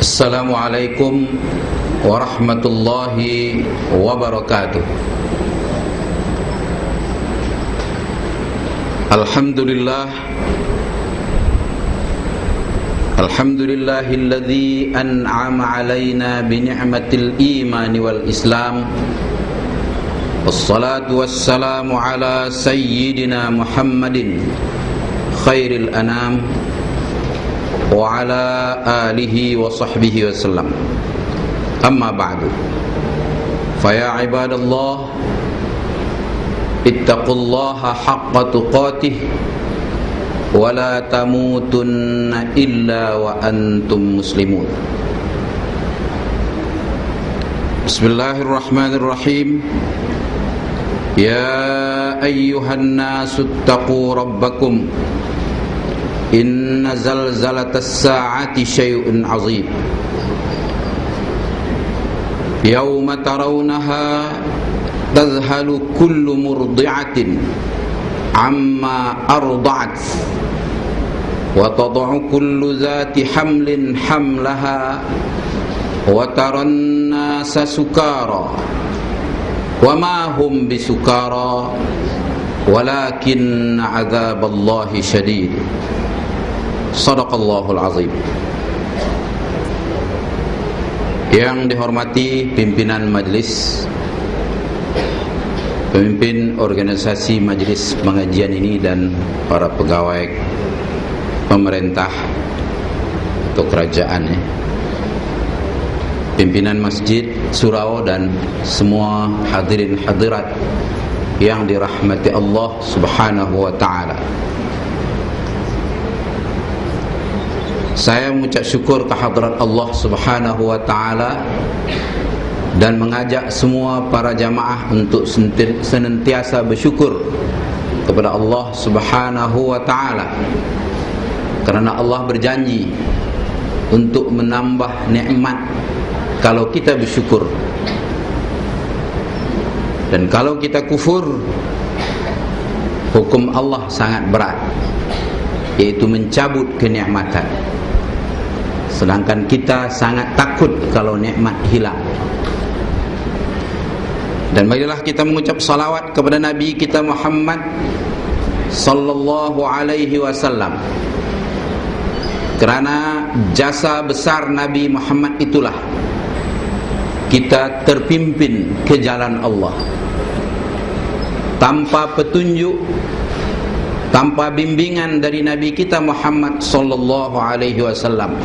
Assalamualaikum warahmatullahi wabarakatuh. Alhamdulillahilladzi an'ama alaina bi ni'matil iman wal islam. Wassalatu wassalamu ala sayyidina Muhammadin khairil anam wa ala alihi wa sahbihi wasallam. Amma ba'du. Faya ibadallah, ittaqullaha haqqa tuqatih wa la tamutunna illa wa antum muslimun. Bismillahirrahmanirrahim. Ya ayyuhan nasu ittaqu rabbakum, inna zalzalatas sa'ati syai'un 'azim. Yauma tarawnaha tadhhalu kullu murdi'atin amma arda'at wa tad'u kullu dhati hamlin hamlaha wa taran nasa sukara wa ma hum bisukara walakin 'adzaballahi syadid. Shadaqallahul azim. Yang dihormati pimpinan majelis, pemimpin organisasi majelis pengajian ini, dan para pegawai pemerintah atau kerajaan, pimpinan masjid surau, dan semua hadirin hadirat yang dirahmati Allah subhanahu wa ta'ala. Saya mengucap syukur kehadirat Allah subhanahu wa ta'ala dan mengajak semua para jamaah untuk senantiasa bersyukur kepada Allah subhanahu wa ta'ala, kerana Allah berjanji untuk menambah nikmat kalau kita bersyukur. Dan kalau kita kufur, hukum Allah sangat berat, yaitu mencabut kenikmatan. Sedangkan kita sangat takut kalau nikmat hilang. Dan marilah kita mengucap salawat kepada Nabi kita Muhammad sallallahu alaihi wasallam, kerana jasa besar Nabi Muhammad itulah kita terpimpin ke jalan Allah. Tanpa petunjuk, tanpa bimbingan dari Nabi kita Muhammad sallallahu alaihi wasallam,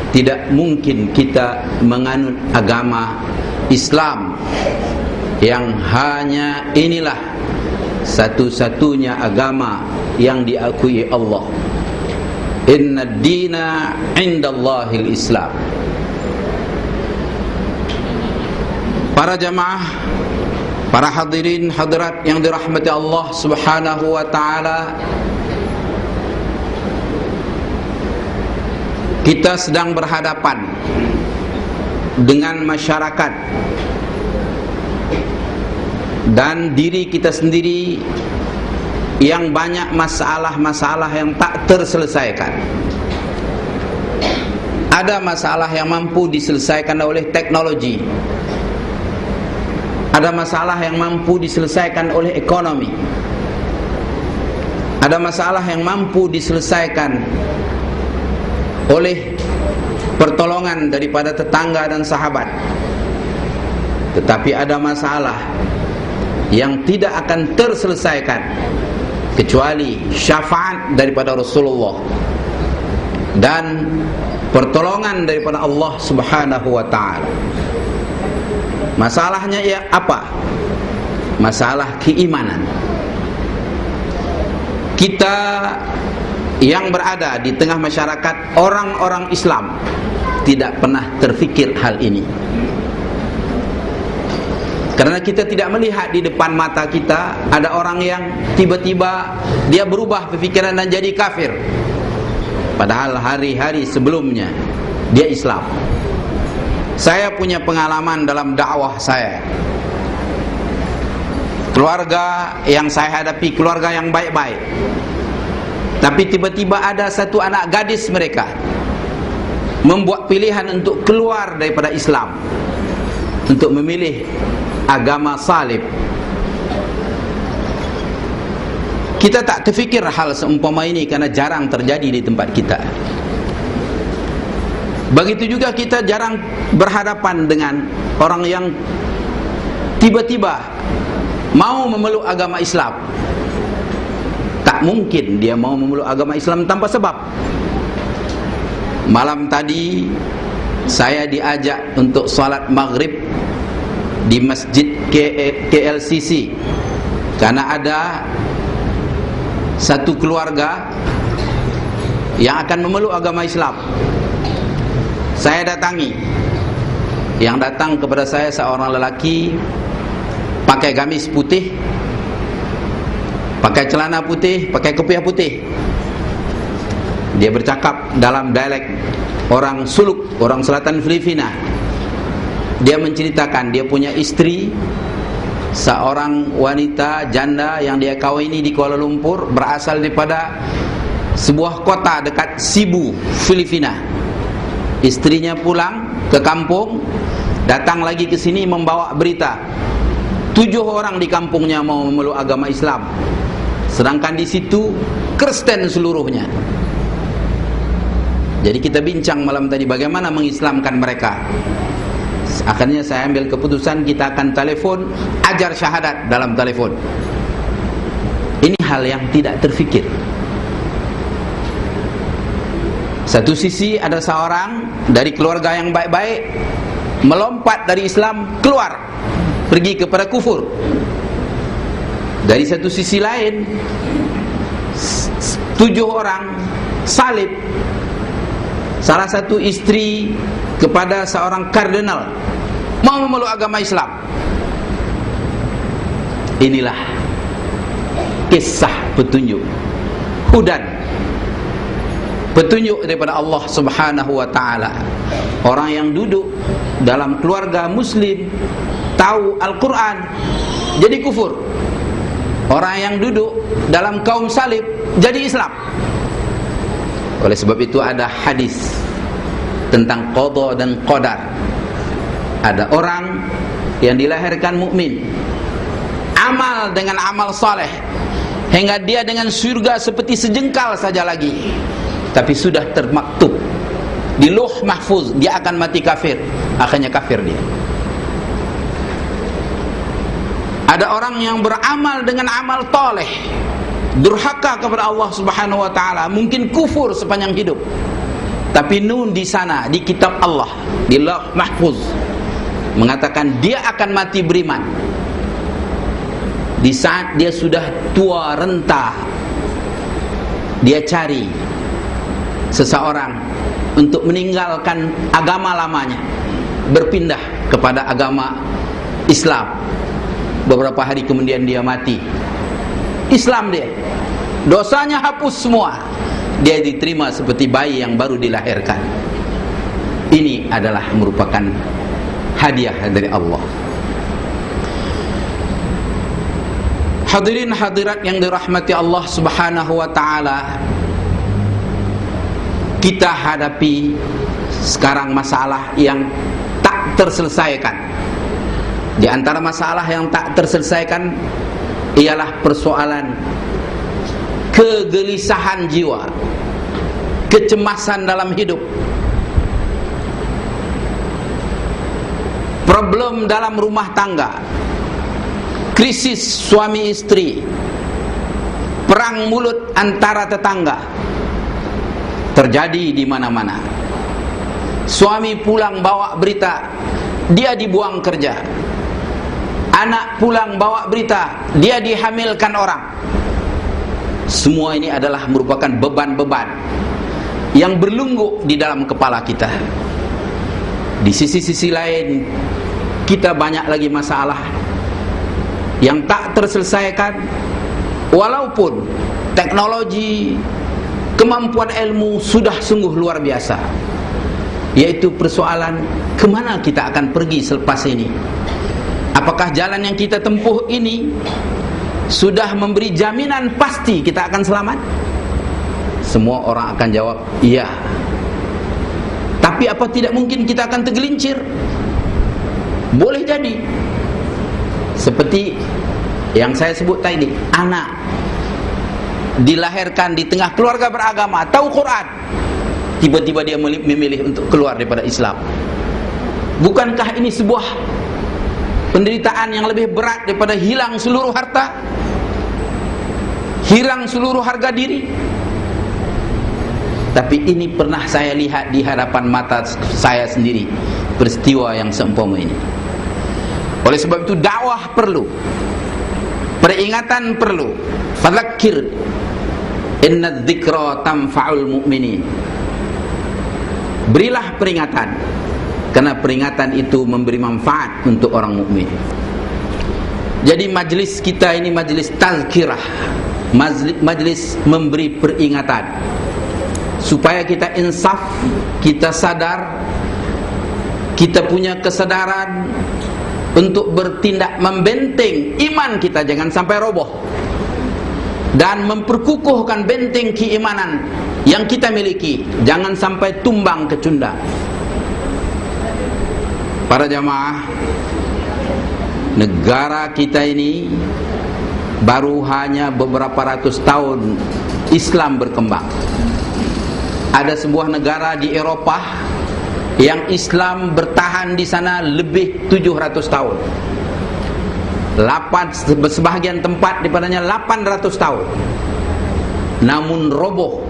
tidak mungkin kita menganut agama Islam yang hanya inilah satu-satunya agama yang diakui Allah. Inna ad-dina 'indallahil Islam. Para jamaah, para hadirin hadirat yang dirahmati Allah subhanahu wa ta'ala, kita sedang berhadapan dengan masyarakat dan diri kita sendiri yang banyak masalah-masalah yang tak terselesaikan. Ada masalah yang mampu diselesaikan oleh teknologi, ada masalah yang mampu diselesaikan oleh ekonomi, ada masalah yang mampu diselesaikan oleh pertolongan daripada tetangga dan sahabat. Tetapi ada masalah yang tidak akan terselesaikan kecuali syafaat daripada Rasulullah dan pertolongan daripada Allah subhanahu wa ta'ala. Masalahnya ia apa? Masalah keimanan. Kita yang berada di tengah masyarakat orang-orang Islam tidak pernah terfikir hal ini, karena kita tidak melihat di depan mata kita ada orang yang tiba-tiba dia berubah pemikiran dan jadi kafir, padahal hari-hari sebelumnya dia Islam. Saya punya pengalaman dalam dakwah saya. Keluarga yang saya hadapi keluarga yang baik-baik, tapi tiba-tiba ada satu anak gadis mereka membuat pilihan untuk keluar daripada Islam, untuk memilih agama salib. Kita tak terfikir hal seumpama ini karena jarang terjadi di tempat kita. Begitu juga kita jarang berhadapan dengan orang yang tiba-tiba mau memeluk agama Islam. Tak mungkin dia mau memeluk agama Islam tanpa sebab. Malam tadi saya diajak untuk salat maghrib di masjid KLCC karena ada satu keluarga yang akan memeluk agama Islam. Saya datangi. Yang datang kepada saya seorang lelaki pakai gamis putih, pakai celana putih, pakai kopiah putih. Dia bercakap dalam dialek orang Suluk, orang selatan Filipina. Dia menceritakan dia punya istri, seorang wanita janda yang dia kawini di Kuala Lumpur, berasal daripada sebuah kota dekat Cebu, Filipina. Istrinya pulang ke kampung, datang lagi ke sini membawa berita 7 orang di kampungnya mau memeluk agama Islam, sedangkan di situ Kristen seluruhnya. Jadi kita bincang malam tadi bagaimana mengislamkan mereka. Akhirnya saya ambil keputusan kita akan telepon, ajar syahadat dalam telepon. Ini hal yang tidak terfikir. Satu sisi ada seorang dari keluarga yang baik-baik melompat dari Islam keluar pergi kepada kufur. Dari satu sisi lain 7 orang salib salah satu istri kepada seorang kardinal mau memeluk agama Islam. Inilah kisah petunjuk hudan, petunjuk daripada Allah Subhanahu wa taala. Orang yang duduk dalam keluarga muslim tahu Al-Quran jadi kufur. Orang yang duduk dalam kaum salib jadi Islam. Oleh sebab itu ada hadis tentang qada dan qadar. Ada orang yang dilahirkan mukmin, amal dengan amal saleh hingga dia dengan surga seperti sejengkal saja lagi, tapi sudah termaktub di Lauh Mahfuz dia akan mati kafir, akhirnya kafir dia. Ada orang yang beramal dengan amal toleh, durhaka kepada Allah Subhanahu wa taala, mungkin kufur sepanjang hidup, tapi nun di sana di kitab Allah di Lauh Mahfuz mengatakan dia akan mati beriman. Di saat dia sudah tua renta, dia cari seseorang untuk meninggalkan agama lamanya, berpindah kepada agama Islam. Beberapa hari kemudian dia mati Islam, dia dosanya hapus semua, dia diterima seperti bayi yang baru dilahirkan. Ini adalah merupakan hadiah dari Allah. Hadirin hadirat yang dirahmati Allah Subhanahu wa taala, kita hadapi sekarang masalah yang tak terselesaikan. Di antara masalah yang tak terselesaikan ialah persoalan kegelisahan jiwa, kecemasan dalam hidup, problem dalam rumah tangga, krisis suami istri, perang mulut antara tetangga terjadi di mana-mana. Suami pulang bawa berita dia dibuang kerja, anak pulang bawa berita dia dihamilkan orang. Semua ini adalah merupakan beban-beban yang berlungguk di dalam kepala kita. Di sisi-sisi lain kita banyak lagi masalah yang tak terselesaikan, walaupun teknologi, kemampuan ilmu sudah sungguh luar biasa. Yaitu persoalan kemana kita akan pergi selepas ini. Apakah jalan yang kita tempuh ini sudah memberi jaminan pasti kita akan selamat? Semua orang akan jawab iya. Tapi Tapi apa tidak mungkin kita akan tergelincir? Boleh jadi. Seperti yang saya sebut tadi, anak dilahirkan di tengah keluarga beragama, tahu Quran, tiba-tiba dia memilih untuk keluar daripada Islam. Bukankah ini sebuah penderitaan yang lebih berat daripada hilang seluruh harta, hilang seluruh harga diri? Tapi ini pernah saya lihat di hadapan mata saya sendiri, peristiwa yang seumpama ini. Oleh sebab itu dakwah perlu, peringatan perlu. Fadzakir inna dzikra tanfa'ul mu'minin. Berilah peringatan, karena peringatan itu memberi manfaat untuk orang mukmin. Jadi majlis kita ini majlis tazkirah, majlis memberi peringatan, supaya kita insaf, kita sadar, kita punya kesadaran untuk bertindak membenting iman kita jangan sampai roboh, dan memperkukuhkan benteng keimanan yang kita miliki jangan sampai tumbang kecundang. Para jamaah, negara kita ini baru hanya beberapa ratus tahun Islam berkembang. Ada sebuah negara di Eropah yang Islam bertahan di sana lebih 700 tahun. Sebahagian tempat daripadanya 800 tahun. Namun roboh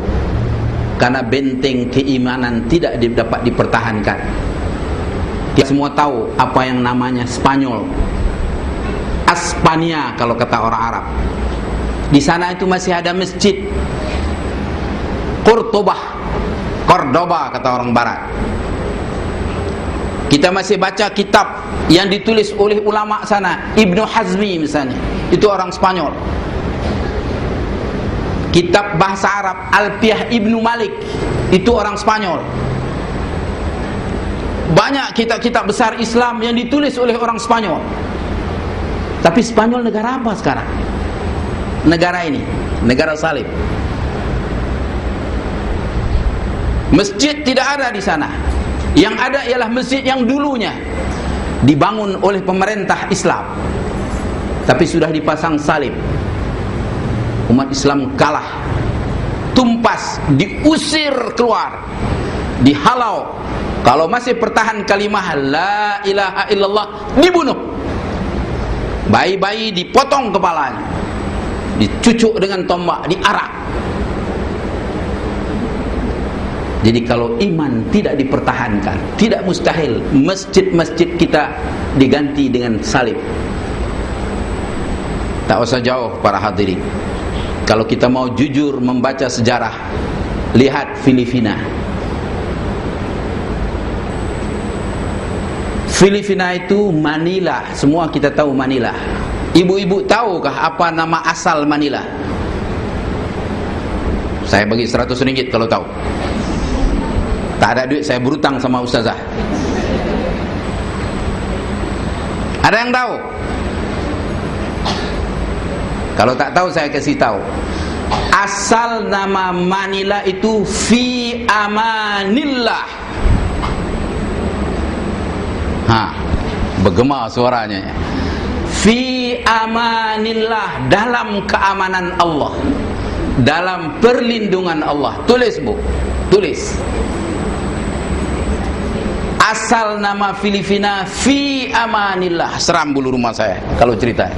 karena benteng keimanan tidak dapat dipertahankan. Kita semua tahu apa yang namanya Spanyol, Aspania kalau kata orang Arab. Di sana itu masih ada masjid Cordoba kata orang Barat. Kita masih baca kitab yang ditulis oleh ulama sana, Ibnu Hazmi misalnya, itu orang Spanyol. Kitab bahasa Arab Alfiah Ibnu Malik, itu orang Spanyol. Banyak kitab-kitab besar Islam yang ditulis oleh orang Spanyol. Tapi Spanyol negara apa sekarang? Negara ini, negara salib. Masjid tidak ada di sana. Yang ada ialah masjid yang dulunya dibangun oleh pemerintah Islam, tapi sudah dipasang salib. Umat Islam kalah, tumpas, diusir keluar, dihalau. Kalau masih pertahan kalimah la ilaha illallah, dibunuh. Bayi-bayi dipotong kepalanya, dicucuk dengan tombak, diarak. Jadi kalau iman tidak dipertahankan, tidak mustahil masjid-masjid kita diganti dengan salib. Tak usah jauh para hadirin. Kalau kita mau jujur membaca sejarah, lihat Filipina. Filipina itu Manila, semua kita tahu Manila. Ibu-ibu tahukah apa nama asal Manila? Saya bagi 100 ringgit kalau tahu. Tak ada duit, saya berutang sama ustazah. Ada yang tahu? Kalau tak tahu saya kasih tahu. Asal nama Manila itu fi amanillah. Bergema suaranya. Fi amanillah, dalam keamanan Allah, dalam perlindungan Allah. Tulis bu, tulis. Asal nama Filipina fi amanillah. Seram bulu rumah saya kalau cerita.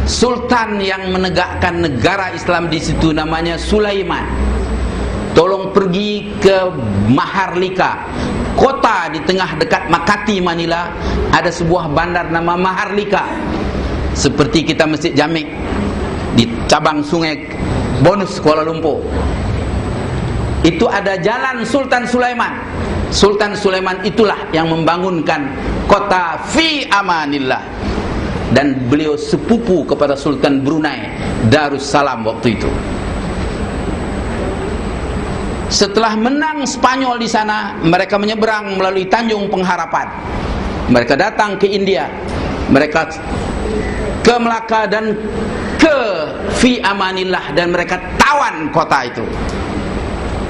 Sultan yang menegakkan negara Islam di situ namanya Sulaiman. Tolong pergi ke Maharlika, kota di tengah dekat Makati Manila. Ada sebuah bandar nama Maharlika, seperti kita Masjid Jamik di cabang Sungai Bonus Kuala Lumpur. Itu ada jalan Sultan Sulaiman. Sultan Sulaiman itulah yang membangunkan kota fi amanillah, dan beliau sepupu kepada Sultan Brunei Darussalam waktu itu. Setelah menang Spanyol di sana, mereka menyeberang melalui Tanjung Pengharapan. Mereka datang ke India, mereka ke Melaka dan ke fi amanillah, dan mereka tawan kota itu.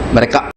Mereka